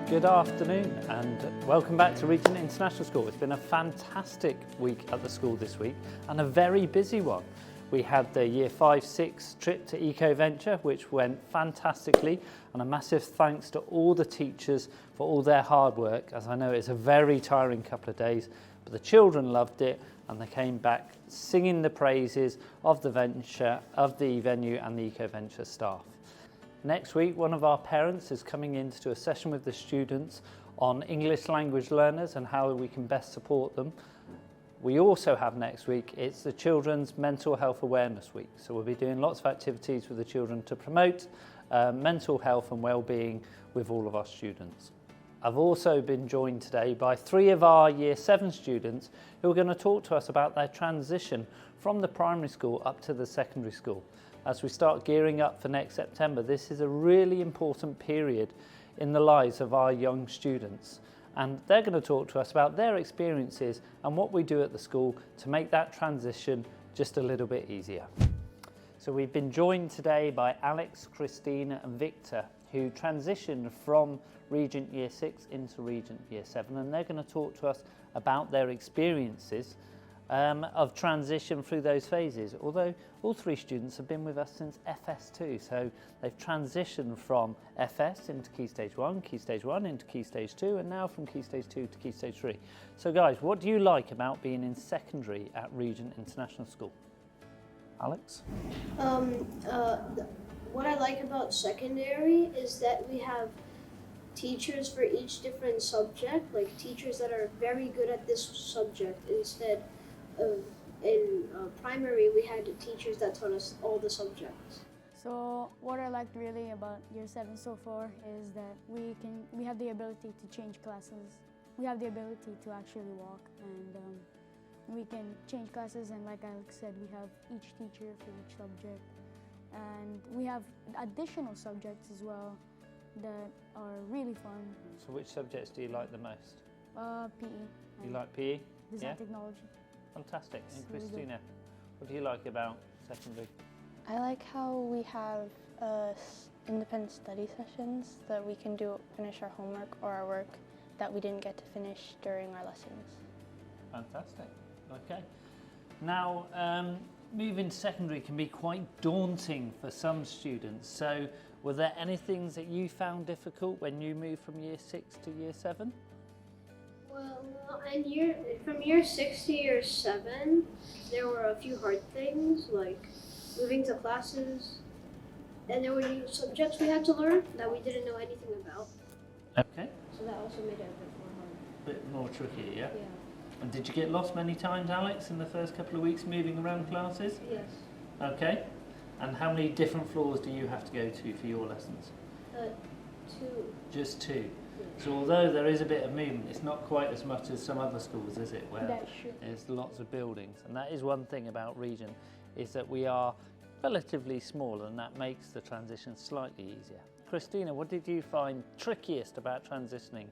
Good afternoon and welcome back to Regent International School. It's been a fantastic week at the school this week and a very busy one. We had the Year 5-6 trip to EcoVenture, which went fantastically, and a massive thanks to all the teachers for all their hard work, as I know it's a very tiring couple of days, but the children loved it and they came back singing the praises of the venture, of the venue and the EcoVenture staff. Next week, one of our parents is coming in to do a session with the students on English language learners and how we can best support them. We also have next week, it's the Children's Mental Health Awareness Week. So we'll be doing lots of activities with the children to promote mental health and well-being with all of our students. I've also been joined today by 3 of our Year 7 students who are going to talk to us about their transition from the primary school up to the secondary school. As we start gearing up for next September, this is a really important period in the lives of our young students. And they're going to talk to us about their experiences and what we do at the school to make that transition just a little bit easier. So we've been joined today by Alex, Christina and Victor, who transitioned from Regent Year 6 into Regent Year 7, and they're going to talk to us about their experiences of transition through those phases, although all 3 students have been with us since FS2, so they've transitioned from FS into Key Stage 1, Key Stage 1 into Key Stage 2, and now from Key Stage 2 to Key Stage 3. So guys, what do you like about being in secondary at Regent International School? Alex? What I like about secondary is that we have teachers for each different subject, like teachers that are very good at this subject instead of in primary we had teachers that taught us all the subjects. So what I liked really about Year 7 so far is that we have the ability to change classes. We have the ability to actually walk, and we can change classes, and like Alex said, we have each teacher for each subject. And we have additional subjects as well that are really fun. So which subjects do you like the most? PE. You like PE? Design technology. Fantastic. And Really Christina, what do you like about secondary? I like how we have independent study sessions that we can finish our homework or our work that we didn't get to finish during our lessons. Fantastic. Okay. Now, moving to secondary can be quite daunting for some students. So, were there any things that you found difficult when you moved from Year 6 to Year 7? Well, from year 6 to year 7, there were a few hard things like moving to classes, and there were new subjects we had to learn that we didn't know anything about. Okay. So that also made it a bit more hard. A bit more tricky, yeah? Yeah. And did you get lost many times, Alex, in the first couple of weeks moving around classes? Yes. Okay. And how many different floors do you have to go to for your lessons? 2. Just 2. Yeah. So although there is a bit of movement, it's not quite as much as some other schools, is it? Where That's true. there's lots of buildings. And that is one thing about Regent, is that we are relatively small, and that makes the transition slightly easier. Christina, what did you find trickiest about transitioning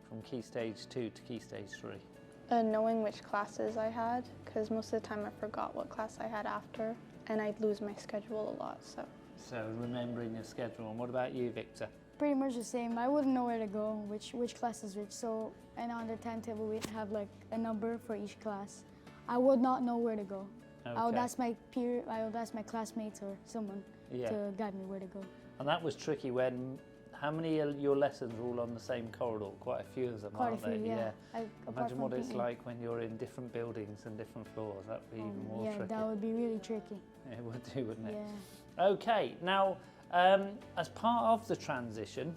from Key Stage 2 to Key Stage 3? Knowing which classes I had, because most of the time I forgot what class I had after, and I'd lose my schedule a lot. So remembering your schedule. And what about you, Victor? Pretty much the same. I wouldn't know where to go, which class is which. So, and on the timetable we'd have like a number for each class. I would not know where to go. Okay. I would ask my classmates or someone to guide me where to go. And that was tricky when, how many of your lessons are all on the same corridor? Quite a few of them, Quite aren't a few, they? yeah. Imagine what it's PE. like when you're in different buildings and different floors. That would be even more yeah, tricky. that would be really tricky. It would do, wouldn't it? Yeah. Okay, now, as part of the transition,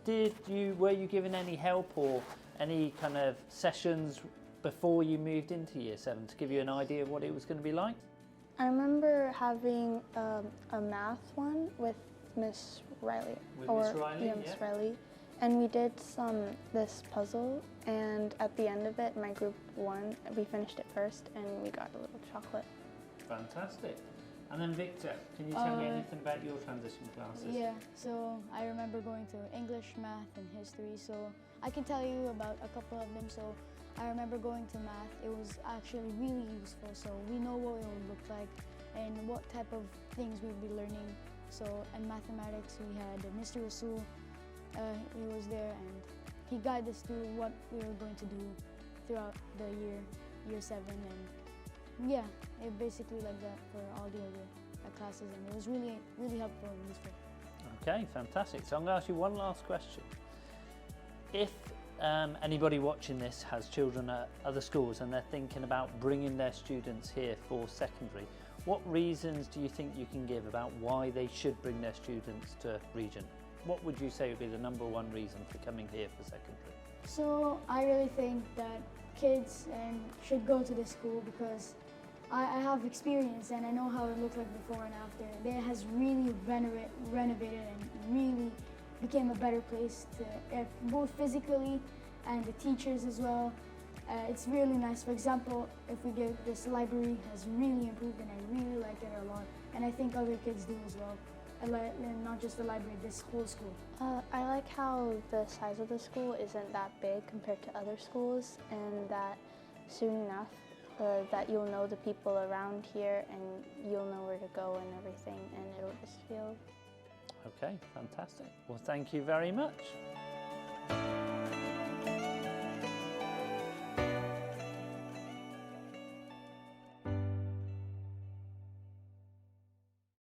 were you given any help or any kind of sessions before you moved into Year 7 to give you an idea of what it was going to be like? I remember having a math one with Miss Riley. Miss Riley? Yeah, Miss Riley. And we did this puzzle, and at the end of it, my group won. We finished it first, and we got a little chocolate. Fantastic. And then Victor, can you tell me anything about your transition classes? Yeah, so I remember going to English, math, and history, so I can tell you about a couple of them. So I remember going to math. It was actually really useful, so we know what it would look like and what type of things we'd be learning. So in mathematics, we had Mr. Rasul, he was there, and he guided us through what we were going to do throughout the year 7, and yeah, it basically like that for all the other classes, and it was really helpful and useful. Okay, fantastic. So I'm going to ask you one last question. If anybody watching this has children at other schools and they're thinking about bringing their students here for secondary, what reasons do you think you can give about why they should bring their students to Regent? What would you say would be the #1 reason for coming here for secondary? So I really think that kids should go to this school because I have experience and I know how it looked like before and after. It has really renovated and really became a better place to both physically and the teachers as well. It's really nice. For example, if we get this library has really improved and I really like it a lot, and I think other kids do as well. And not just the library, this whole school. I like how the size of the school isn't that big compared to other schools, and that soon enough that you'll know the people around here and you'll know where to go and everything, and it'll just feel... Okay, fantastic. Well, thank you very much.